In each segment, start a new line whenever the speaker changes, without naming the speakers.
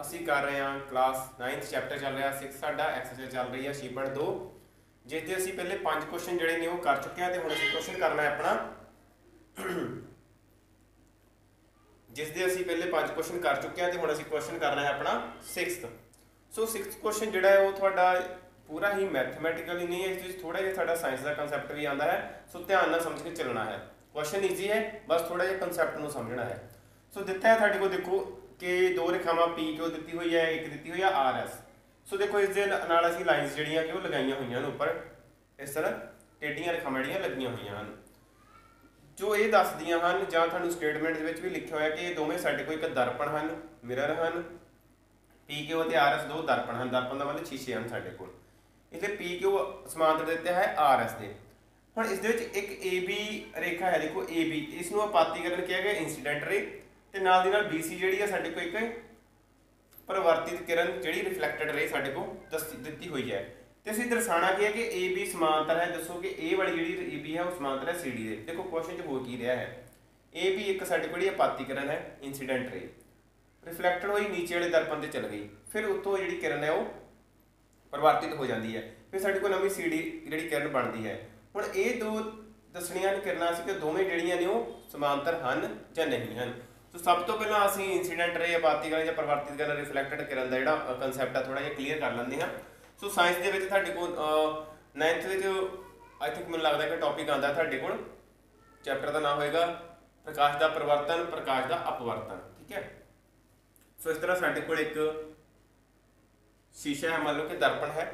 ਅਸੀਂ ਕਰ ਰਹੇ ਹਾਂ ਕਲਾਸ 9th ਚੈਪਟਰ ਚੱਲ ਰਿਹਾ 6 ਸਾਡਾ ਐਕਸਰਸਾਈਜ਼ ਚੱਲ ਰਹੀ ਹੈ ਸ਼ੀਪਣ 2 ਜਿਸ ਦੇ ਅਸੀਂ ਪਹਿਲੇ 5 ਕੁਐਸਚਨ ਜਿਹੜੇ ਨੇ ਉਹ ਕਰ ਚੁੱਕੇ ਹਾਂ ਤੇ ਹੁਣ ਅਸੀਂ ਕੁਐਸਚਨ ਕਰਨਾ ਹੈ ਆਪਣਾ ਜਿਸ ਦੇ ਅਸੀਂ ਪਹਿਲੇ 5 ਕੁਐਸਚਨ ਕਰ ਚੁੱਕੇ ਹਾਂ ਤੇ ਹੁਣ ਅਸੀਂ ਕੁਐਸਚਨ ਕਰਨਾ ਹੈ ਆਪਣਾ 6th ਸੋ 6th ਕੁਐਸਚਨ ਜਿਹੜਾ ਹੈ ਉਹ ਤੁਹਾਡਾ ਪੂਰਾ ਹੀ ਮੈਥਮੈਟਿਕਲੀ ਨਹੀਂ ਹੈ, ਇਸ ਵਿੱਚ ਥੋੜਾ ਜਿਹਾ ਸਾਡਾ ਸਾਇੰਸ ਦਾ ਕਨਸੈਪਟ ਵੀ ਆਉਂਦਾ ਹੈ। ਸੋ ਧਿਆਨ ਨਾਲ ਸਮਝ ਕੇ ਚੱਲਣਾ ਹੈ। ਕੁਐਸਚਨ ਈਜ਼ੀ ਹੈ, ਬਸ ਥੋੜਾ ਜਿਹਾ ਕਨਸੈਪਟ ਨੂੰ ਸਮਝਣਾ ਹੈ। ਸੋ ਦਿੱਤਾ ਹੈ ਤੁਹਾਡੇ ਕੋਲ ਦੇਖੋ कि दो रेखावां पी क्यू दी हुई है, एक दी हुई है आर एस। सो देखो इस असी लाइन्स जड़ियाँ कि लगाई हुई उपर इस तरह टेढ़ियां रेखावां जड़ियां लगियां हुई हैं जो ये दसदियां हैं जां तुहानूं स्टेटमेंट भी लिखा हुआ कि दोवें साडे कोल एक दर्पण हैं, मिरर हैं, पी क्यू और आर एस दो दर्पण हैं। दर्पण का मतलब शीशे हैं साडे कोल। इसलिए पी क्यू समांतर दिता है आर एस के। हुण इस एक ए बी रेखा है, देखो ए बी, इसनूं आपातीकरण किया गया इंसीडेंट रे ते नाल दी नाल बी सी जिहड़ी है साडे कोल एक परिवर्तित किरण जिहड़ी रिफ्लैक्टेड रे साडे कोल दित्ती हुई है। ते असीं दर्शाना की है कि ए बी समांतर है। दसो कि ए वाली जिहड़ी ए बी है वो समांतर है सी डी दे। देखो क्वेश्चन च हो की रहा है, ए बी एक साडे कोल आपातीकरण है इंसीडेंट रे, रिफ्लैक्टेड हुई नीचे वाले दर्पण ते चल गई, फिर उत्तों जिहड़ी किरण है वो परिवर्तित हो जाती है, फिर साडे कोल नवीं सी डी जिहड़ी किरण बनती है। हुण ये दो दसणियां किरणां सी कि दोवें जिहड़ियां ने वो समांतर हन जां नहीं हन। तो सब तो पहला असीं इंसीडेंट रे आपातीकरण या परिवर्तित किरण रिफ्लैक्टेड किरण का जिहड़ा कंसैप्ट है थोड़ा जिहा क्लीयर कर लैंदे हां। सो साइंस दे विच तुहाडे कोल 9th विच आई थिंक मैनूं लगदा कि टॉपिक आंदा तुहाडे कोल, चैप्टर का नाम होएगा प्रकाश का परिवर्तन, प्रकाश का अपवर्तन। ठीक है। सो इस तरह साडे कोल एक शीशा है, मान लो कि दर्पण है।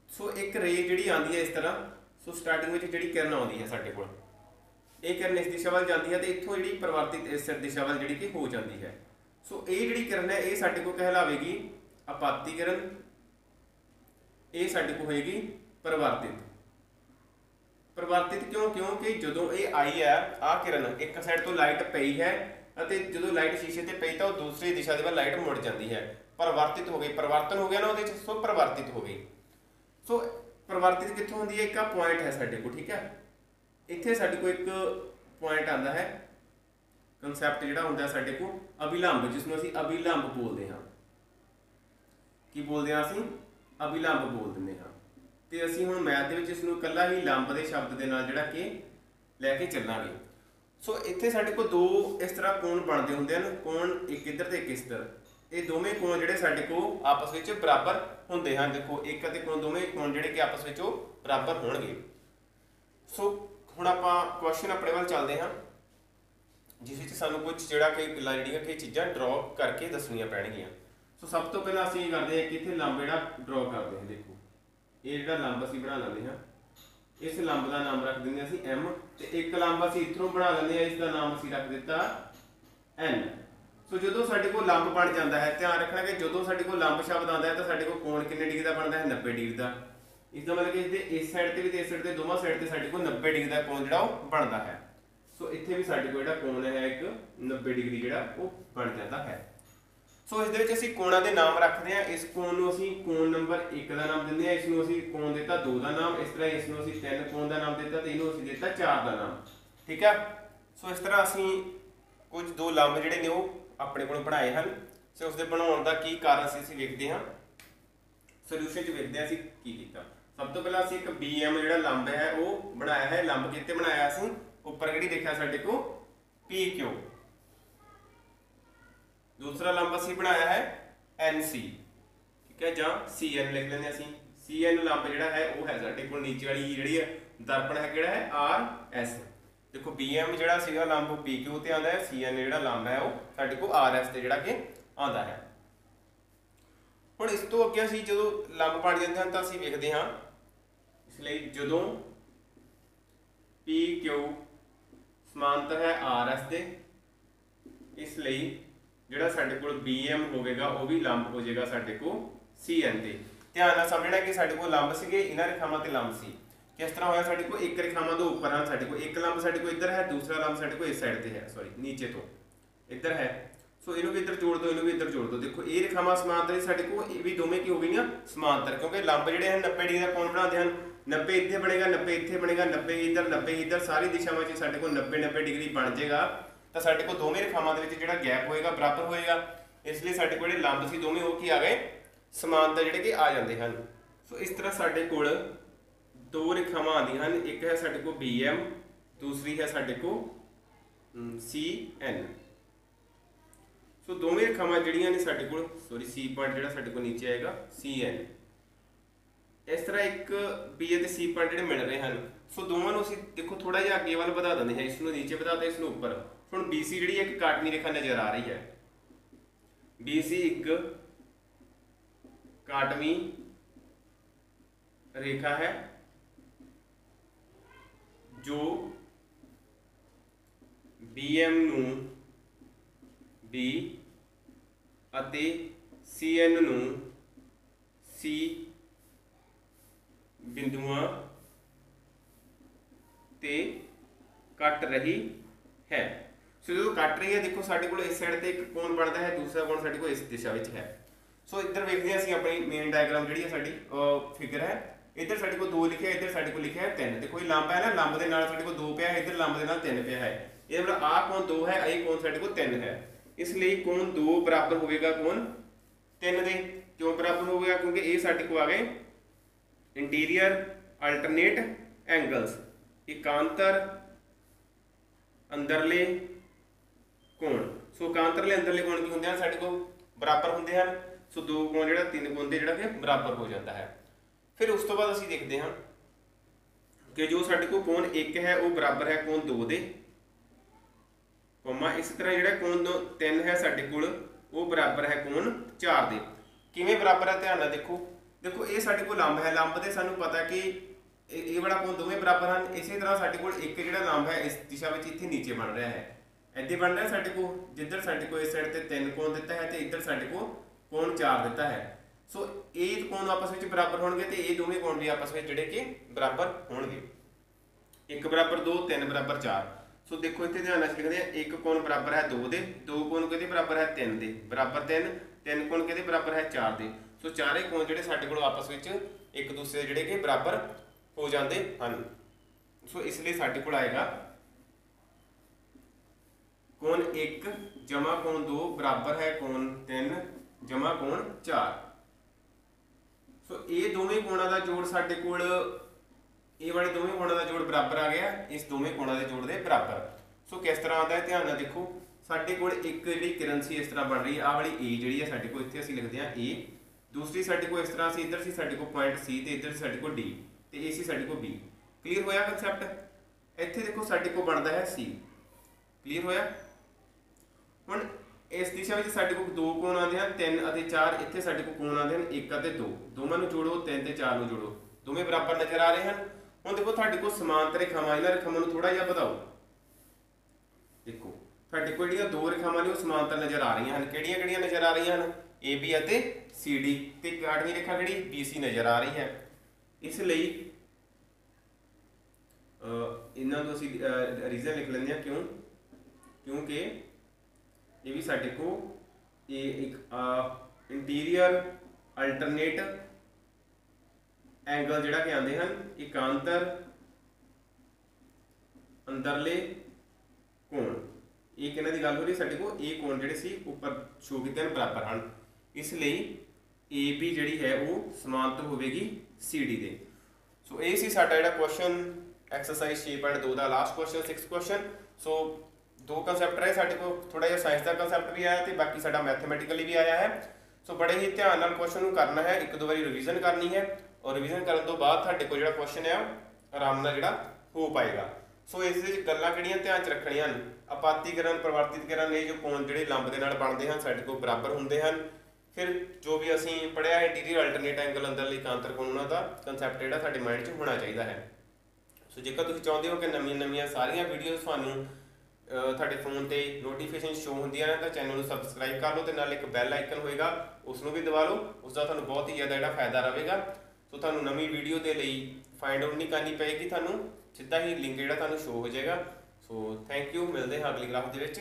सो एक रे जिहड़ी आंदी है इस तरह, सो स्टार्टिंग में जिहड़ी किरण आउंदी है साडे कोल, ये किरण इस दिशा वाल जाती है तो इत्थों जिहड़ी परिवर्तित इस दिशा वाल जिहड़ी कि हो जाती है। सो ये जिहड़ी किरण है ये साडे कोल कहलावेगी आपातीकरण, ये साडे कोल होएगी परिवर्तित। परिवर्तित क्यों? क्योंकि जदों ये आई है आ किरण एक साइड तो लाइट पई है और जदों लाइट शीशे ते पई तो दूसरी दिशा दे वाल लाइट मुड़ जाती है, परिवर्तित हो गई, परिवर्तन हो गया ना उहदे च, सो परिवर्तित हो गई। सो परिवर्तित कित्थों होंदी है? एक पॉइंट है साडे कोल। ठीक है। इत्थे साडे कोल एक पॉइंट आंदा है, कंसैप्ट जिहड़ा हुंदा साडे कोल अभिलंब, जिसनूं असीं अभिलंब बोलदे हां। की बोलदे हां? असीं अभिलंब बोल दिंदे हां। ते असीं हुण मैथ दे विच इसनूं कल्ला ही लंब दे शब्द दे नाल जिहड़ा कि लैके चलांगे। सो इत्थे साडे कोल दो इस तरह कोण बनदे हुंदे हन, कोण एक इधर ते एक इस तरह। ये दोवें कोण जिहड़े साडे कोल आपस विच बराबर हुंदे हन। देखो एक अते कोण, दोवें कोण जिहड़े कि आपस विच बराबर होणगे। सो ਹੁਣ ਆਪਾਂ क्वेश्चन अपने वाल चलते हैं जिस विच सानूं कुछ जिहड़ा कि गल्लां जिहड़ियां कि चीज़ां ड्रॉ करके दसणियां पैणगियां। सो सब तो पहला असीं करदे हां कि इत्थे लंब जिहड़ा ड्रॉ करदे हां। देखो ये जिहड़ा लंब असीं बना लैंदे हां, इस लंब का नाम रख दिंदे असीं एम, ते एक लंब असीं इत्थों बना लैंदे हां, इसका नाम असीं रख दित्ता एन। सो जदों साडे कोल लंब बन जांदा है, ध्यान रखना कि जदों साडे कोल लंब शब्द आंदा है तो साडे कोल कोण किन्ने डिग्री दा बनदा है? 90 डिग्री दा। इसका मतलब कि इस साइड से भी इस साइड से दोनों साइड से साडे कोल 90 डिग्री का कोण जिहड़ा वो बनता है। सो इत्थे भी साडे कोल जिहड़ा कोण है एक 90 डिग्री जिहड़ा वो बन जाता है। सो इस दे विच असीं कोणां दे नाम रखदे हां। इस कोण नूं असीं कोण नंबर 1 का नाम दिंदे हां, इस नूं असीं कोण दित्ता 2 का नाम, इस तरह इस नूं असीं 3 कोण का नाम दित्ता ते इहनूं असीं दित्ता 4 का नाम। ठीक है। सो इस तरह असीं कुछ दो लंब जिहड़े ने वो अपने कोल बनाए हन। सो उस दे बनाउण दा की कारण असीं वेखदे हां, सोल्यूशन च वेखदे हां असीं की कीता। सब तो पहला असीं एक बी एम जिहड़ा लंब है वो बनाया है। लंब कित्ते बनाया असीं? उपर किहड़ी देखिया साडे को पी क्यू। दूसरा लंब असीं बनाया है एन सी। ठीक है, जां सी एन लिख लैंदे असीं। सी एन लंब जिहड़ा है वो है साडे कोल नीचे वाली जिहड़ी है दर्पण है किहड़ा है आर एस। देखो बी एम जिहड़ा सीगा लंब पी क्यू ते आंदा है, सी एन जिहड़ा लंब है वो साडे कोल आर एस ते जिहड़ा कि आंदा है। हुण इस तो अगे असीं जदों लंब बन जांदे हन तां असीं वेखदे हां, इसलिए जदों पी क्यू समांतर है आर एस दे, इसलिए जिहड़ा साडे कोल बी एम होवेगा वो भी लंब हो जाएगा साडे को सी एन ते। ध्यान नाल समझना कि साडे कोल लंब सीगे, इन्हां रेखावां ते लंब सी। किस तरह होया? साडे कोल एक रेखावां तो उपर है, साडे कोल एक लंब साडे कोल इधर है, दूसरा लंब साडे कोल इस साइड ते है, सॉरी नीचे तो इधर है। सो इनू भी इधर जोड़ दो, इनू भी इधर जोड़ दो। देखो ये रेखावां समांतर ही साडे कोल ये भी दोवें की हो गईयां समांतर, क्योंकि लंब जिहड़े हैं 90 डिग्री का कोण बनाते हैं। 90 इत्थे बनेगा, 90 इत्थे बनेगा, 90 इधर, 90 इधर, सारी दिशावां साडे कोल 90 डिग्री बन जाएगा। तो साडे कोल दोवें रेखावां दे विच जिहड़ा गैप होएगा बराबर होएगा। इसलिए साडे कोल लंब सी दोवें वो की आ गए समांतर जिहड़े कि आ जाते हैं। सो इस तरह साडे कोल दो रेखावां आंदियां हन, एक है साडे कोल BM, दूसरी है साडे कोल CN। सो दोवें रेखावां जिहड़ियां ने साडे कोल सॉरी C पॉइंट जिहड़ा साडे कोल नीचे आएगा CN। इस तरह एक B ਅਤੇ C पॉइंट जिहड़े मिल रहे हैं। सो दोवां नूं असीं देखो थोड़ा जिहा अगे वाल वधा दिंदे हैं, इसनूं नीचे वधाता इसनूं उपर। हुण BC जिहड़ी एक काटनी रेखा नज़र आ रही है, BC एक काटवी रेखा है जो BM नूं B ਅਤੇ CN नूं C बिंदुआं ते कट रही है। सो जो कट रही है देखो साडे कोल इस साइड ते एक कोण बनता है, दूसरा कोण साडे कोल इस दिशा विच है। सो इधर वेखदे हैं असीं अपनी मेन डायग्राम जिहड़ी है साडी फिगर है, इधर साडे कोल 2 लिखिਆ, इधर साडे कोल लिखिਆ है 3। देखो ये लंब है ना, लंब दे नाल साडे कोल 2 पिया है, इधर लंब दे नाल 3 पिया है। ये मतलब आ कोण 2 है, ये कोण साडे कोल 3 है, इसलिए कोण 2 बराबर होवेगा कोण 3 दे। क्यों बराबर होवेगा? क्योंकि ये साडे कोल आ गए इंटीरियर अल्टरनेट एंगल्स, एकांतर अंदरले कोण। सो एकांतरले अंदरले कोण की होंदे हैं साडे कोल बराबर होंदे हैं। सो दो कोण जिहड़ा 3 कोण दे जिहड़ा कि बराबर हो जाता है। फिर उस तो बाद असीं देखते हैं कि जो साडे कोल कोण 1 है वो बराबर है कोण 2 दे, कोमा इस तरह जिहड़ा कोण 3 है साडे कोल वो बराबर है कोण 4 दे। किवें बराबर है ध्यान नाल देखो, देखो ये साडे कोल लंब है, लंब दे सानू पता कि ये वाला कोण दोवें बराबर हैं। इसी तरह साडे कोल एक जिहड़ा लंब है इस दिशा विच इत्थे नीचे बन रहा है, इत्थे बन रहा है साडे कोल, जिधर साडे कोल इस साइड ते 3 कोण दिता है ते इधर साडे कोल कोण 4 दिता है। सो ये कोण आपस में बराबर होणगे ते ये दोवें कोण भी आपस में जिहड़े कि बराबर होणगे, 1 बराबर 2, 3 बराबर 4। सो देखो इत्थे ध्यान नाल लिखदे हैं, एक कोण बराबर है 2 दे, 2 कोण किहदे बराबर है 3 दे, बराबर 3 कोण किहदे बराबर है 4 दे। सो चारे कोण जिहड़े साडे कोल आपस में एक दूसरे जिहड़े कि बराबर हो जाते हैं। सो इसलिए साडे कोल आएगा कोण 1 जमा कोण 2 बराबर है कोण 3 जमा कोण 4। सो ये दोवें कोणां दा जोड़ साडे कोल ये वाले दोवें कोणां दा जोड़ बराबर आ गया इस दोवें कोणां दे जोड़ दे बराबर। सो किस तरह आता है ध्यान नाल देखो, साडे कोल एक जिहड़ी किरण सी इस तरह बन रही है, आ वाली ए जिहड़ी है साडे कोल इत्थे असीं लिखदे हां ए, दूसरी साडे कोल इस तरह सी इधर सी साडे कोल पॉइंट C ते इधर साडे कोल D ते ए सी साडे कोल B। क्लीयर होया कंसैप्ट? इत्थे देखो साडे कोल बनदा है C। क्लीयर होया? हुण इस दिशा में साडे कोल 2 कोण आते हैं 3 और 4, इत्थे साडे कोल कोण आते हैं 1 और 2, दोवां नूं जोड़ो 3 ते 4 नूं जोड़ो, दोवें बराबर नज़र आ रहे हैं। हुण देखो साडे कोल समांतर रेखावां, इन्हां रेखावां नूं थोड़ा जिहा बढ़ाओ, देखो साडे कोल जिहड़ियां 2 रेखावां ने वो समांतर नज़र आ रही हैं। किहड़ियां-किहड़ियां नज़र आ रही हैं? AB ਅਤੇ CD ते काटवी रेखा जिहड़ी BC नज़र आ रही है। इसलिए इन्हां नूं असीं रीजन लिख लैंदे हां, क्यों? क्योंकि ये भी साडे को ये एक इंटीरियर अल्टरनेट एंगल जिहड़ा कि आंदे हन एकांतर अंदरले कोण, ये किहनां दी गल हो रही साडे को ये कोण जिहड़े सी उपर शो कीते हन बराबर हन, इसलिए AB जिहड़ी है वो समांतर होवेगी CD दे। सो ये सी साडा जिहड़ा क्वेश्चन एक्सरसाइज 6.2 ਦਾ लास्ट क्वेश्चन 6 क्वेश्चन। सो 2 कंसैप्ट रहे साडे को, थोड़ा जिहा साइंस का कंसैप्ट भी आया ते बाकी साडा मैथमेटिकली भी आया है। सो बड़े ही ध्यान नाल क्वेश्चन नूं करना है, एक दो बारी रिवीजन करनी है और रिवीजन करन तो बाद साडे को जिहड़ा क्वेश्चन है आराम नाल जिहड़ा हो पाएगा। सो इस दे गल्लां किहड़ियां ध्यान च रखणियां हन, आपातीकरण परिवर्तितकरण ये जो कोण जिहड़े लंब दे नाल बनदे हन साडे को बराबर हुंदे हन। फिर जो भी असीं पढ़िया इंटीरियर अल्टरनेट एंगल अंदरले एकांतर कोण उन्हां दा कंसैप्ट जिहड़ा साडे माइंड 'ਚ होना चाहिदा है। सो जेकर तुसीं चाहुंदे हो कि नवीं सारियां वीडियोज़ तुहानूं ਤੁਹਾਡੇ ਫੋਨ ਤੇ ਨੋਟੀਫਿਕੇਸ਼ਨ ਸ਼ੋ ਹੁੰਦੀਆਂ ਨੇ ਤਾਂ ਚੈਨਲ ਨੂੰ ਸਬਸਕ੍ਰਾਈਬ ਕਰ ਲਓ ਤੇ ਨਾਲ ਇੱਕ ਬੈਲ ਆਈਕਨ ਹੋਏਗਾ ਉਸ ਨੂੰ ਵੀ ਦਬਾ ਲਓ, ਉਸ ਦਾ ਤੁਹਾਨੂੰ ਬਹੁਤ ਹੀ ਜ਼ਿਆਦਾ ਜਿਹੜਾ ਫਾਇਦਾ ਰਹੇਗਾ। ਸੋ ਤੁਹਾਨੂੰ ਨਵੀਂ ਵੀਡੀਓ ਦੇ ਲਈ ਫਾਈਂਡ ਆਊਟ ਨਹੀਂ ਕਰਨੀ ਪਏਗੀ, ਤੁਹਾਨੂੰ ਸਿੱਧਾ ਹੀ ਲਿੰਕ ਜਿਹੜਾ ਤੁਹਾਨੂੰ ਸ਼ੋ ਹੋ ਜਾਏਗਾ। ਸੋ ਥੈਂਕ ਯੂ, ਮਿਲਦੇ ਹਾਂ ਅਗਲੀ ਕਲਾਸ ਦੇ ਵਿੱਚ।